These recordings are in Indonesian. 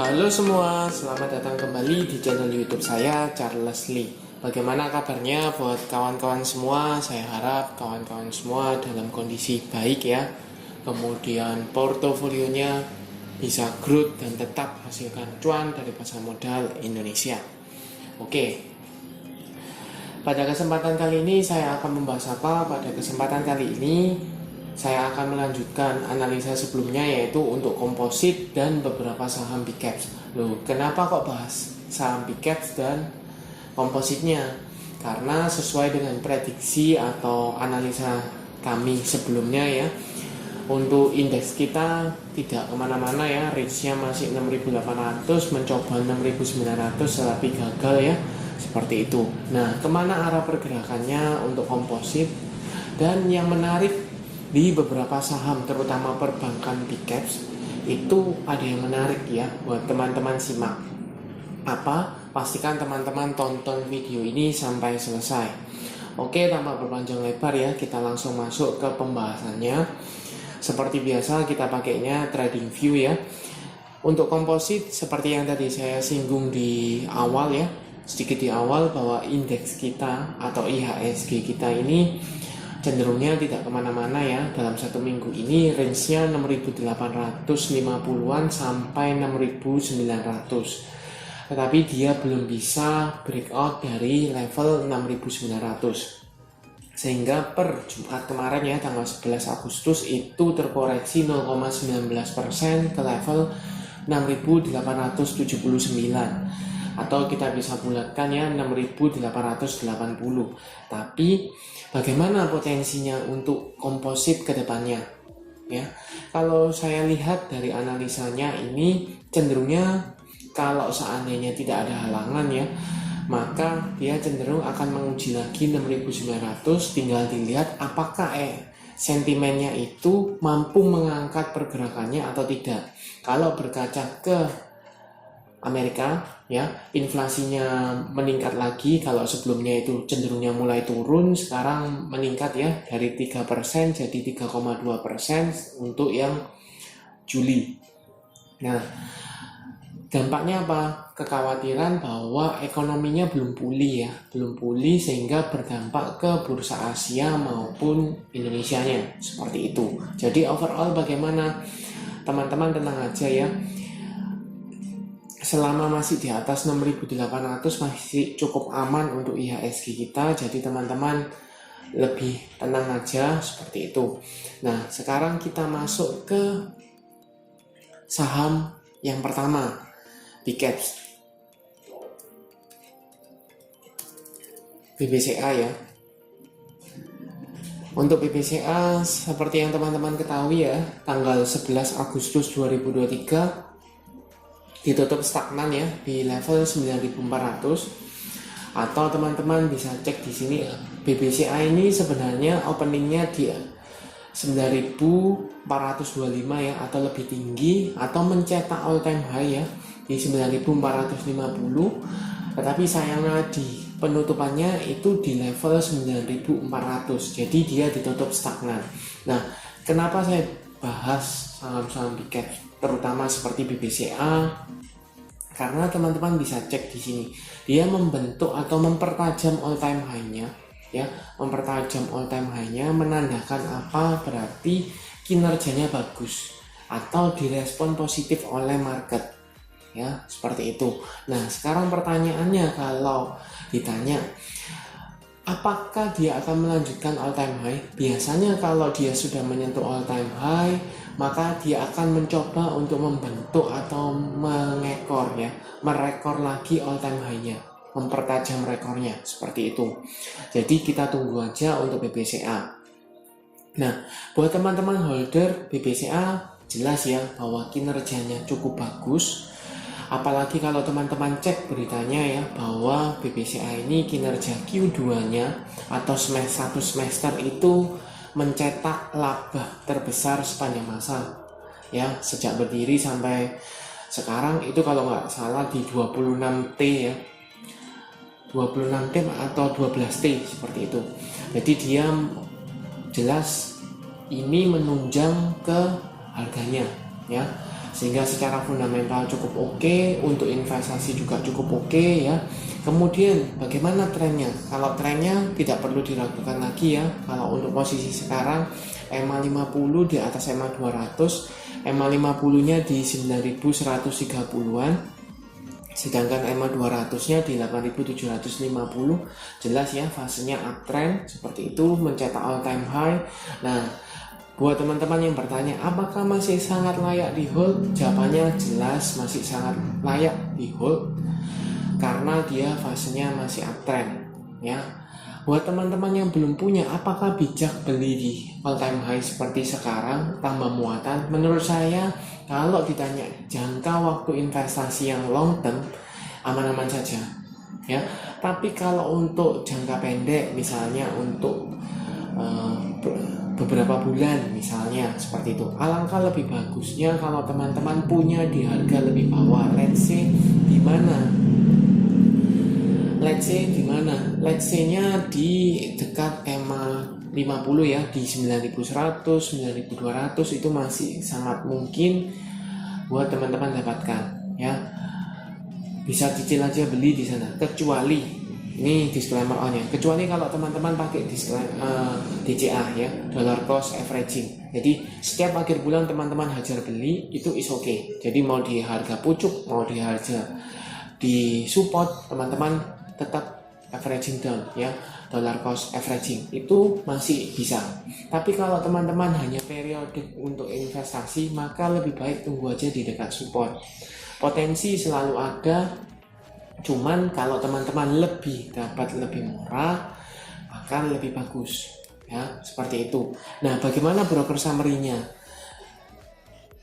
Halo semua, selamat datang kembali di channel YouTube saya, Charles Lee. Bagaimana kabarnya buat kawan-kawan semua? Saya harap kawan-kawan semua dalam kondisi baik ya. Kemudian portofolionya bisa growth dan tetap hasilkan cuan dari pasar modal Indonesia. Oke, pada kesempatan kali ini saya akan membahas apa? Pada kesempatan kali ini saya akan melanjutkan analisa sebelumnya, yaitu untuk komposit dan beberapa saham big caps. Loh, kenapa kok bahas saham big caps dan kompositnya? Karena sesuai dengan prediksi atau analisa kami sebelumnya ya, untuk indeks kita tidak kemana-mana ya, range-nya masih 6.800 mencoba 6.900 tetapi gagal ya, seperti itu. Nah, kemana arah pergerakannya untuk komposit? Dan yang menarik di beberapa saham terutama perbankan big caps itu ada yang menarik ya buat teman-teman simak. Apa? Pastikan teman-teman tonton video ini sampai selesai. Oke, tanpa berpanjang lebar ya, kita langsung masuk ke pembahasannya. Seperti biasa kita pakainya trading view ya. Untuk komposit seperti yang tadi saya singgung di awal ya, sedikit di awal, bahwa indeks kita atau IHSG kita ini cenderungnya tidak kemana-mana ya. Dalam satu minggu ini range-nya 6.850-an sampai 6.900, tetapi dia belum bisa breakout dari level 6.900, sehingga per Jumat kemarin ya, tanggal 11 Agustus itu terkoreksi 0,19% ke level 6.879, atau kita bisa bulatkan ya 6.880. Tapi bagaimana potensinya untuk komposit ke depannya ya? Kalau saya lihat dari analisanya ini cenderungnya, kalau seandainya tidak ada halangan ya, maka dia cenderung akan menguji lagi 6.900. Tinggal dilihat apakah sentimennya itu mampu mengangkat pergerakannya atau tidak. Kalau berkaca ke Amerika ya, inflasinya meningkat lagi. Kalau sebelumnya itu cenderungnya mulai turun, sekarang meningkat ya, dari 3% jadi 3,2% untuk yang Juli. Nah, dampaknya apa? Kekhawatiran bahwa ekonominya belum pulih ya, belum pulih sehingga berdampak ke bursa Asia maupun Indonesianya, seperti itu. Jadi overall bagaimana? Teman-teman tenang aja ya. Selama masih di atas 6.800 masih cukup aman untuk IHSG kita. Jadi teman-teman lebih tenang aja, seperti itu. Nah, sekarang kita masuk ke saham yang pertama, big caps, BBCA ya. Untuk BBCA seperti yang teman-teman ketahui ya, tanggal 11 Agustus 2023 ditutup stagnan ya di level 9.400, atau teman-teman bisa cek di sini. BBCA ini sebenarnya openingnya di 9.425 ya, atau lebih tinggi, atau mencetak all time high ya di 9.450, tetapi sayangnya di penutupannya itu di level 9.400, jadi dia ditutup stagnan. Nah, kenapa saya bahas saham-saham big cap terutama seperti BBCA? Karena teman-teman bisa cek di sini, dia membentuk atau mempertajam all time high-nya ya, mempertajam all time high-nya menandakan apa? Berarti kinerjanya bagus atau direspon positif oleh market ya, seperti itu. Nah, sekarang pertanyaannya, kalau ditanya apakah dia akan melanjutkan all time high? Biasanya kalau dia sudah menyentuh all time high, maka dia akan mencoba untuk membentuk atau mengekor ya, merekor lagi all time high-nya, mempertajam rekornya, seperti itu. Jadi kita tunggu aja untuk BBCA. Nah, buat teman-teman holder BBCA, jelas ya bahwa kinerjanya cukup bagus. Apalagi kalau teman-teman cek beritanya ya, bahwa BBCA ini kinerja Q2-nya atau satu semester itu mencetak laba terbesar sepanjang masa ya, sejak berdiri sampai sekarang itu kalau nggak salah di 26T ya, 26T atau 12T seperti itu. Jadi dia jelas ini menunjang ke harganya ya. sehingga secara fundamental cukup oke, untuk investasi juga cukup oke ya. Kemudian bagaimana trennya? Kalau trennya tidak perlu diragukan lagi ya. Kalau untuk posisi sekarang EMA 50 di atas EMA 200, EMA 50 nya di 9130-an, sedangkan EMA 200-nya di 8750. Jelas ya, fasenya uptrend seperti itu, mencetak all time high. Nah, buat teman-teman yang bertanya apakah masih sangat layak di hold, jawabannya jelas masih sangat layak di hold karena dia fasenya masih uptrend ya. Buat teman-teman yang belum punya, apakah bijak beli di all time high seperti sekarang tambah muatan? Menurut saya, kalau ditanya jangka waktu investasi yang long term, aman-aman saja ya. Tapi kalau untuk jangka pendek, misalnya untuk beberapa bulan misalnya seperti itu, alangkah lebih bagusnya kalau teman-teman punya di harga lebih bawah. Let's say di mana? Let's say-nya di dekat EMA 50 ya, di 9100, 9200 itu masih sangat mungkin buat teman-teman dapatkan ya. Bisa cicil aja beli di sana, kecuali ini disclaimer on-nya, kecuali kalau teman-teman pakai DCA ya, dollar cost averaging. Jadi setiap akhir bulan teman-teman hajar beli, itu is okay. Jadi mau di harga pucuk, mau di harga di support, teman-teman tetap averaging down ya, dollar cost averaging itu masih bisa. Tapi kalau teman-teman hanya periodik untuk investasi, maka lebih baik tunggu aja di dekat support. Potensi selalu ada, cuman kalau teman-teman dapat lebih murah, maka lebih bagus ya, seperti itu. Nah, bagaimana broker summary-nya?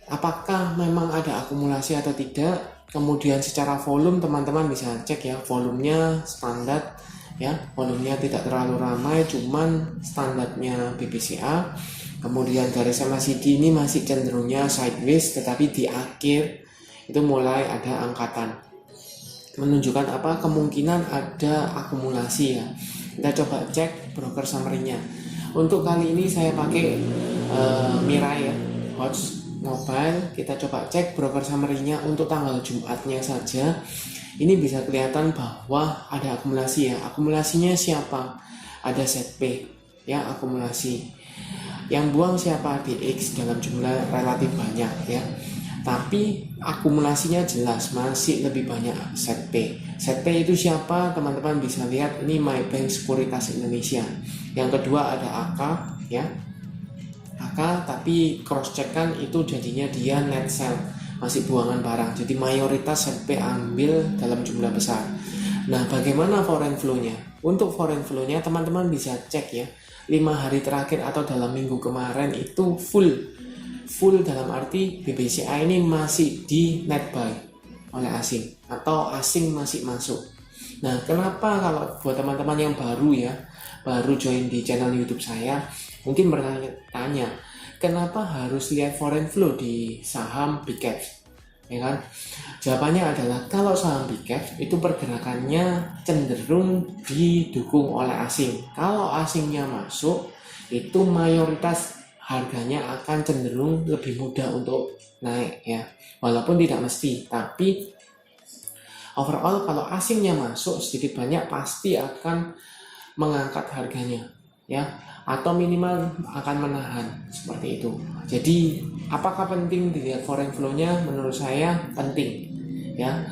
Apakah memang ada akumulasi atau tidak? Kemudian secara volume teman-teman bisa cek ya, volumenya standar ya, volumenya tidak terlalu ramai, cuman standarnya BBCA. Kemudian garis MACD ini masih cenderungnya sideways, tetapi di akhir itu mulai ada angkatan, menunjukkan apa? Kemungkinan ada akumulasi ya. Kita coba cek broker summary-nya. Untuk kali ini saya pakai Mirai ya, HODS Mobile. Kita coba cek broker summary-nya untuk tanggal Jumatnya saja. Ini bisa kelihatan bahwa ada akumulasi ya. Akumulasinya siapa? Ada ZP ya, akumulasi. Yang buang siapa? DX dalam jumlah relatif banyak ya. Tapi akumulasinya jelas masih lebih banyak ZP. ZP itu siapa? Teman-teman bisa lihat, ini MyBank Sekuritas Indonesia. Yang kedua ada AK ya, tapi cross check kan itu jadinya dia net sell, masih buangan barang. Jadi mayoritas ZP ambil dalam jumlah besar. Nah, bagaimana foreign flow-nya? Untuk foreign flow-nya teman-teman bisa cek ya, 5 hari terakhir atau dalam minggu kemarin itu full dalam arti BBCA ini masih di net buy oleh asing atau asing masih masuk. Nah, kenapa kalau buat teman-teman yang baru join di channel YouTube saya, mungkin bertanya, kenapa harus lihat foreign flow di saham big caps? Ya kan? Jawabannya adalah kalau saham big caps itu pergerakannya cenderung didukung oleh asing. Kalau asingnya masuk, itu mayoritas harganya akan cenderung lebih mudah untuk naik ya. Walaupun tidak mesti, tapi overall kalau asingnya masuk sedikit banyak pasti akan mengangkat harganya ya, atau minimal akan menahan seperti itu. Jadi apakah penting dilihat foreign flow-nya? Menurut saya penting ya.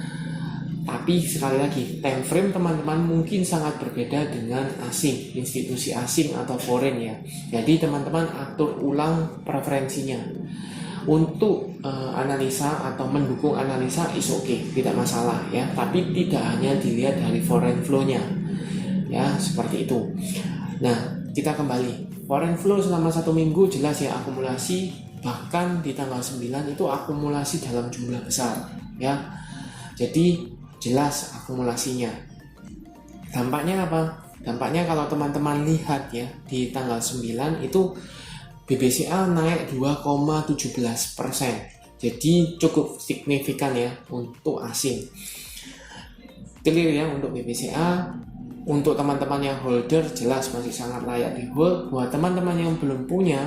Tapi sekali lagi, time frame teman-teman mungkin sangat berbeda dengan asing, institusi asing atau foreign ya. Jadi teman-teman atur ulang preferensinya. Untuk analisa atau mendukung analisa is okay, tidak masalah ya. Tapi tidak hanya dilihat dari foreign flow-nya ya, seperti itu. Nah, kita kembali, foreign flow selama 1 minggu jelas ya akumulasi, bahkan di tanggal 9 itu akumulasi dalam jumlah besar ya. Jadi jelas akumulasinya. Dampaknya apa? Dampaknya kalau teman-teman lihat ya, di tanggal 9 itu BBCA naik 2,17%. Jadi cukup signifikan ya untuk asing. Clear ya untuk BBCA. Untuk teman-teman yang holder jelas masih sangat layak di hold. Buat teman-teman yang belum punya,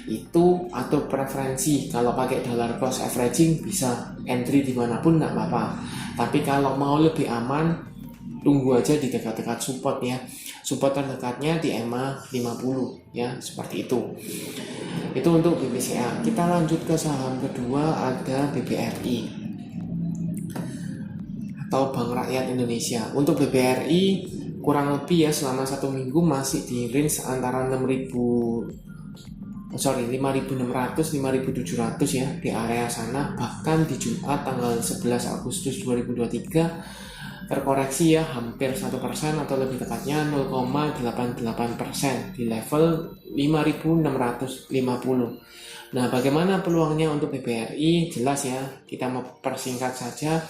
itu atur preferensi. Kalau pakai dollar cost averaging bisa entry dimanapun nggak apa-apa, tapi kalau mau lebih aman tunggu aja di dekat-dekat support ya. Support terdekatnya di EMA 50 ya, seperti itu. Itu untuk BBCA. Kita lanjut ke saham kedua, ada BBRI atau Bank Rakyat Indonesia. Untuk BBRI kurang lebih ya selama 1 minggu masih di range antara 5.600 5.700 ya, di area sana. Bahkan di Jumat tanggal 11 Agustus 2023 terkoreksi ya hampir 1% atau lebih tepatnya 0,88% di level 5.650. Nah, bagaimana peluangnya untuk BBRI? Jelas ya, kita mau persingkat saja.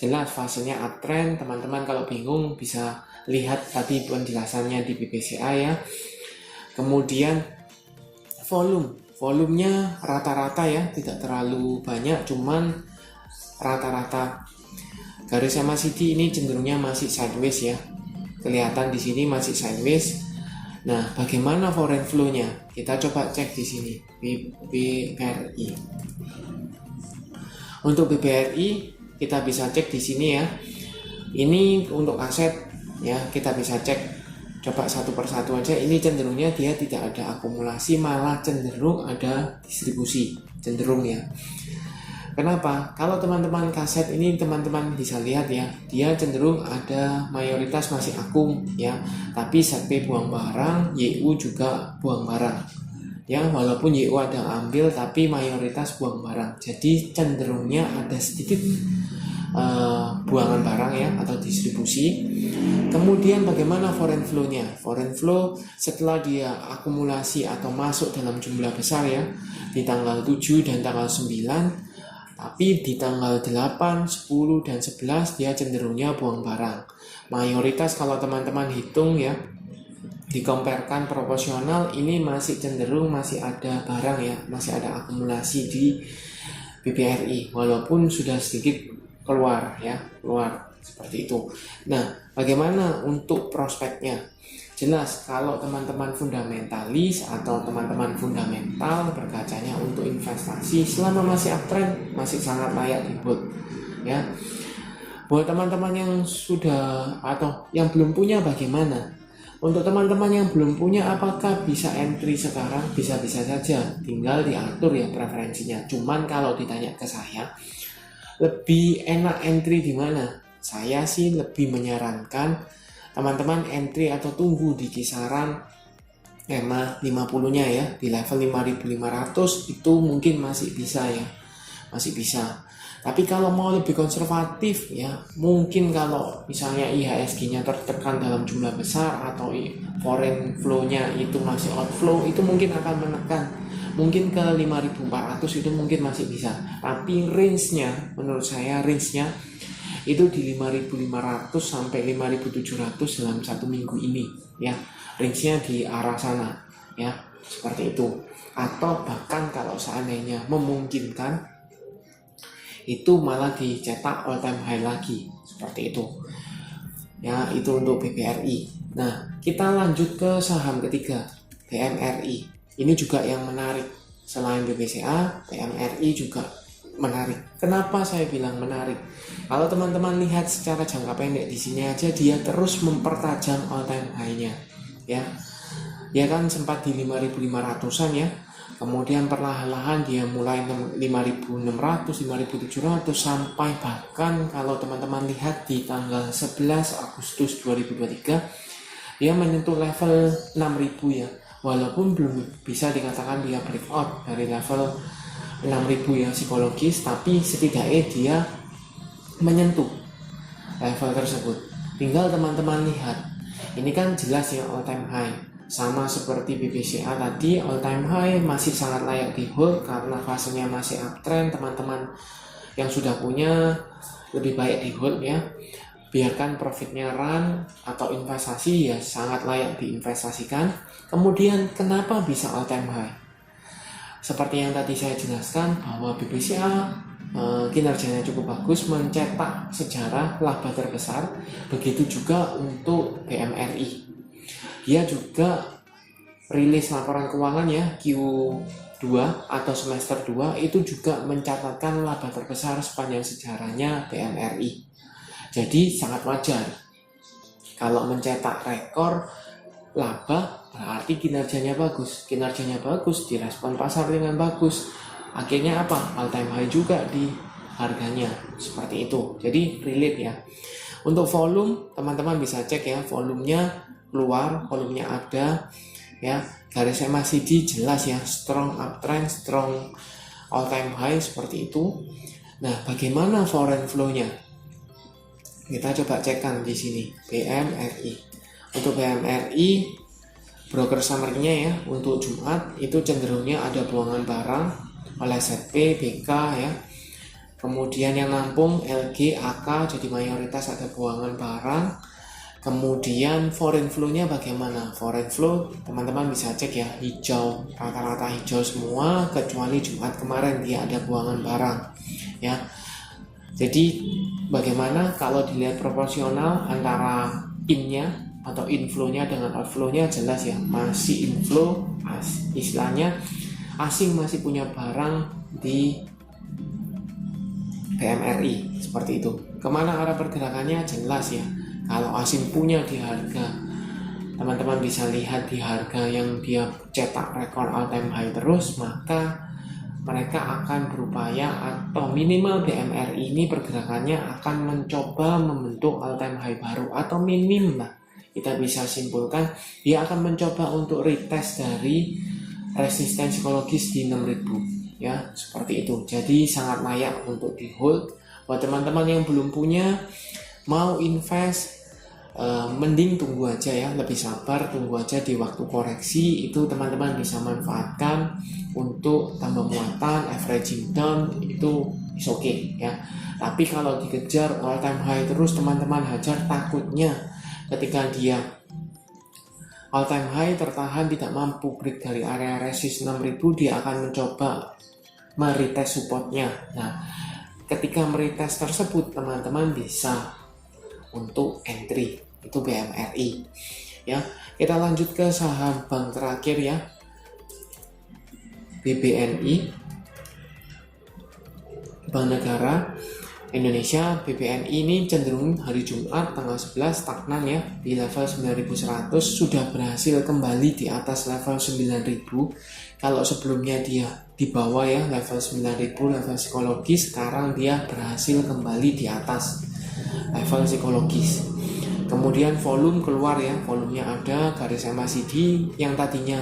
Jelas fasenya uptrend. Teman-teman kalau bingung bisa lihat tadi penjelasannya di BBCA ya. Kemudian volumenya rata-rata ya, tidak terlalu banyak, cuman rata-rata. Garis MACD ini cenderungnya masih sideways ya. Kelihatan di sini masih sideways. Nah, bagaimana foreign flow-nya? Kita coba cek di sini BBRI. Untuk BBRI kita bisa cek di sini ya. Ini untuk aset ya, kita bisa cek. Coba satu persatu aja. Ini cenderungnya dia tidak ada akumulasi, malah cenderung ada distribusi, cenderung ya. Kenapa? Kalau teman-teman kaset ini teman-teman bisa lihat ya, dia cenderung ada mayoritas masih akum ya, tapi ZP buang barang, YU juga buang barang. Ya, walaupun YU ada ambil tapi mayoritas buang barang. Jadi cenderungnya ada sedikit buangan barang ya atau distribusi. Kemudian bagaimana foreign flow-nya? Foreign flow setelah dia akumulasi atau masuk dalam jumlah besar ya di tanggal 7 dan tanggal 9, tapi di tanggal 8, 10 dan 11 dia cenderungnya buang barang. Mayoritas kalau teman-teman hitung ya, dikomparekan proporsional, ini masih cenderung masih ada barang ya, masih ada akumulasi di BBRI walaupun sudah sedikit keluar seperti itu. Nah, bagaimana untuk prospeknya? Jelas kalau teman-teman fundamentalis atau teman-teman fundamental berkacanya untuk investasi selama masih uptrend masih sangat layak di hold ya. Buat teman-teman yang sudah atau yang belum punya bagaimana? Untuk teman-teman yang belum punya, apakah bisa entry sekarang? Bisa-bisa saja, tinggal diatur ya preferensinya. Cuman kalau ditanya ke saya, lebih enak entry di mana? Saya sih lebih menyarankan teman-teman entry atau tunggu di kisaran EMA 50-nya ya, di level 5.500 itu mungkin masih bisa ya, masih bisa. Tapi kalau mau lebih konservatif ya, mungkin kalau misalnya IHSG-nya tertekan dalam jumlah besar atau foreign flow-nya itu masih outflow, itu mungkin akan menekan. Mungkin ke 5.400 itu mungkin masih bisa. Tapi range-nya, menurut saya range-nya itu di 5.500 sampai 5.700 dalam 1 minggu ini ya. Range-nya di arah sana ya, seperti itu. Atau bahkan kalau seandainya memungkinkan, itu malah dicetak all time high lagi, seperti itu ya. Itu untuk BBRI. Nah, kita lanjut ke saham ketiga, BMRI. Ini juga yang menarik. Selain BBCA, BMRI juga menarik. Kenapa saya bilang menarik? Kalau teman-teman lihat secara jangka pendek di sini aja, dia terus mempertajam all time high-nya ya. Dia kan sempat di 5.500-an ya. Kemudian perlahan-lahan dia mulai 5.600, 5.700 sampai bahkan kalau teman-teman lihat di tanggal 11 Agustus 2023 dia menyentuh level 6.000 ya. Walaupun belum bisa dikatakan dia breakout dari level 6.000 yang psikologis, tapi setidaknya dia menyentuh level tersebut. Tinggal teman-teman lihat, ini kan jelas ya all time high. Sama seperti BBCA tadi, all time high masih sangat layak di hold karena fasenya masih uptrend. Teman-teman yang sudah punya lebih baik di hold ya. Biarkan profitnya run atau investasi ya, sangat layak diinvestasikan. Kemudian kenapa bisa all time high? Seperti yang tadi saya jelaskan bahwa BBCA kinerjanya cukup bagus, mencetak sejarah laba terbesar. Begitu juga untuk BMRI. Dia juga rilis laporan keuangan ya, 2 atau semester 2 itu juga mencatatkan laba terbesar sepanjang sejarahnya BMRI. Jadi sangat wajar kalau mencetak rekor laba, berarti kinerjanya bagus. Kinerjanya bagus, direspon pasar dengan bagus. Akhirnya apa? All time high juga di harganya. Seperti itu. Jadi relate ya. Untuk volume, teman-teman bisa cek ya, volumenya keluar, volumenya ada ya. Garis MACD jelas ya, strong uptrend, strong all time high seperti itu. Nah, bagaimana foreign flow-nya? Kita coba cekkan di sini BMRI. Untuk BMRI broker summary-nya ya, untuk Jumat itu cenderungnya ada buangan barang oleh ZP, BK ya. Kemudian yang nampung LG, AK, jadi mayoritas ada buangan barang. Kemudian foreign flow-nya bagaimana? Foreign flow teman-teman bisa cek ya, hijau, rata-rata hijau semua kecuali Jumat kemarin dia ada buangan barang ya. Jadi bagaimana kalau dilihat proporsional antara in-nya atau inflow-nya dengan outflow-nya, jelas ya, masih inflow, istilahnya asing masih punya barang di BMRI seperti itu. Kemana arah pergerakannya jelas ya. Kalau asing punya di harga, teman-teman bisa lihat di harga yang dia cetak rekor all time high terus, maka mereka akan berupaya atau minimal BMRI ini pergerakannya akan mencoba membentuk all time high baru, atau minim lah kita bisa simpulkan dia akan mencoba untuk retest dari resisten psikologis di 6000 ya, seperti itu. Jadi sangat layak untuk di hold. Buat teman-teman yang belum punya, mau invest, mending tunggu aja ya, lebih sabar, tunggu aja di waktu koreksi. Itu teman-teman bisa manfaatkan untuk tambah muatan, averaging down, itu is okay ya. Tapi kalau dikejar all time high terus, teman-teman hajar, takutnya ketika dia all time high tertahan tidak mampu break dari area resist 6000, dia akan mencoba meretest supportnya. Nah, ketika meretest tersebut, teman-teman bisa untuk entry, itu BMRI ya. Kita lanjut ke saham bank terakhir ya, BBNI, Bank Negara Indonesia. BBNI ini cenderung hari Jumat tanggal 11 stagnan ya di level 9100, sudah berhasil kembali di atas level 9000. Kalau sebelumnya dia di bawah ya, level 9000 level psikologis, sekarang dia berhasil kembali di atas level psikologis. Kemudian volume keluar ya, volumenya ada, garis MACD yang tadinya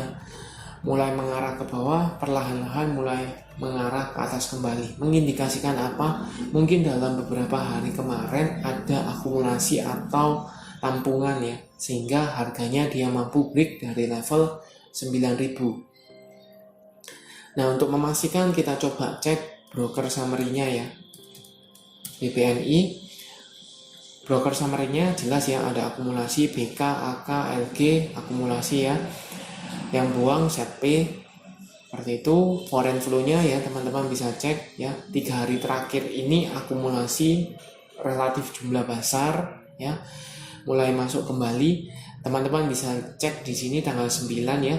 mulai mengarah ke bawah perlahan-lahan mulai mengarah ke atas kembali. Mengindikasikan apa? Mungkin dalam beberapa hari kemarin ada akumulasi atau tampungan ya, sehingga harganya dia mampu break dari level 9000. Nah, untuk memastikan kita coba cek broker summary-nya ya. BBNI broker summary-nya jelas ya, ada akumulasi BK, AK, LG, akumulasi ya. Yang buang ZP seperti itu. Foreign flow-nya ya, teman-teman bisa cek ya. 3 hari terakhir ini akumulasi relatif jumlah besar ya, mulai masuk kembali. Teman-teman bisa cek di sini tanggal 9 ya.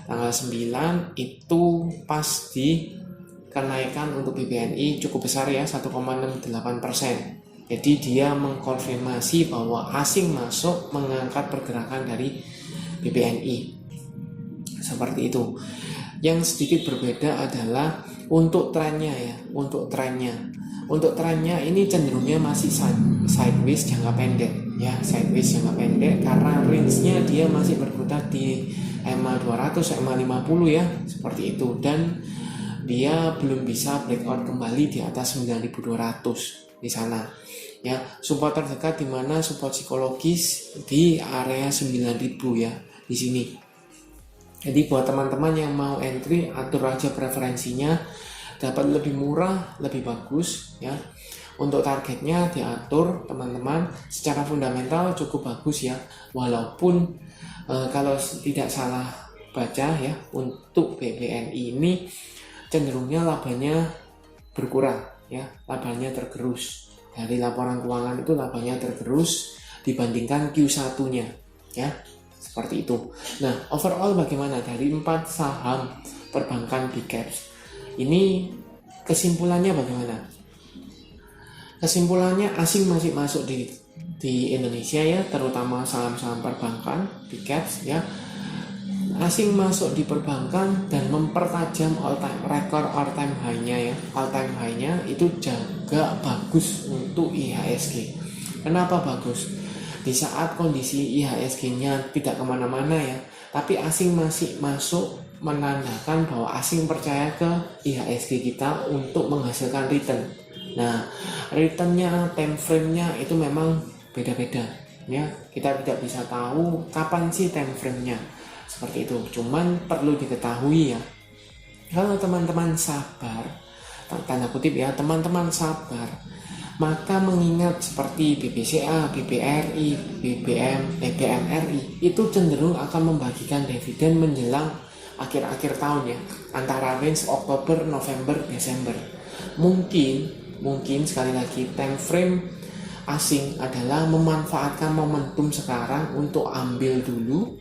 Tanggal 9 itu pas di kenaikan untuk BBNI cukup besar ya, 1,68%. Jadi dia mengkonfirmasi bahwa asing masuk mengangkat pergerakan dari BBNI. Seperti itu. Yang sedikit berbeda adalah untuk trennya ya. Untuk trennya ini cenderungnya masih sideways jangka pendek ya, sideways jangka pendek, karena range-nya dia masih berputar di EMA 200, EMA 50 ya, seperti itu. Dan dia belum bisa breakout kembali di atas 9200 di sana. Ya, support terdekat di mana support psikologis di area 9000 ya, di sini. Jadi buat teman-teman yang mau entry, atur aja preferensinya, dapat lebih murah, lebih bagus ya. Untuk targetnya diatur teman-teman, secara fundamental cukup bagus ya. Walaupun kalau tidak salah baca ya, untuk BBNI ini cenderungnya labanya berkurang ya, labanya tergerus. Dari laporan keuangan itu labanya tergerus dibandingkan Q1-nya ya, seperti itu. Nah, overall bagaimana dari 4 saham perbankan big caps. Ini kesimpulannya bagaimana? Kesimpulannya asing masih masuk di Indonesia ya, terutama saham-saham perbankan big caps ya. Asing masuk di perbankan dan mempertajam rekor all time high-nya ya. All time high-nya itu juga bagus untuk IHSG. Kenapa bagus? Di saat kondisi IHSG-nya tidak kemana-mana ya, tapi asing masih masuk, menandakan bahwa asing percaya ke IHSG kita untuk menghasilkan return. Nah, returnnya, time frame-nya itu memang beda-beda ya. Kita tidak bisa tahu kapan sih time frame-nya seperti itu. Cuman perlu diketahui ya, kalau teman-teman sabar, tanda kutip ya, teman-teman sabar, maka mengingat seperti BBCA, BBRI, BMRI itu cenderung akan membagikan dividen menjelang akhir-akhir tahun ya, antara range Oktober, November, Desember. Mungkin sekali lagi time frame asing adalah memanfaatkan momentum sekarang untuk ambil dulu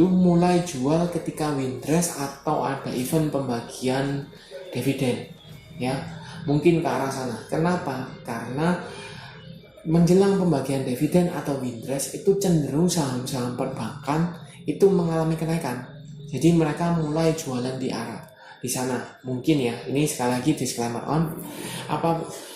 mulai jual ketika windrest atau ada event pembagian dividen ya. Mungkin ke arah sana. Kenapa? Karena menjelang pembagian dividen atau windrest itu cenderung saham-saham perbankan itu mengalami kenaikan. Jadi mereka mulai jualan di sana. Mungkin ya. Ini sekali lagi disclaimer on.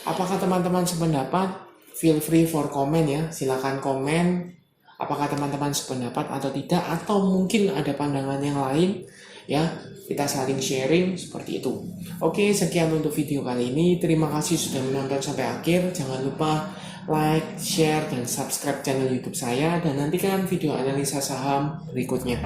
Apakah teman-teman sependapat? Feel free for comment ya. Silakan komen apakah teman-teman sependapat atau tidak, atau mungkin ada pandangan yang lain ya. Kita saling sharing seperti itu. Oke, sekian untuk video kali ini. Terima kasih sudah menonton sampai akhir. Jangan lupa like, share, dan subscribe channel YouTube saya, dan nantikan video analisa saham berikutnya.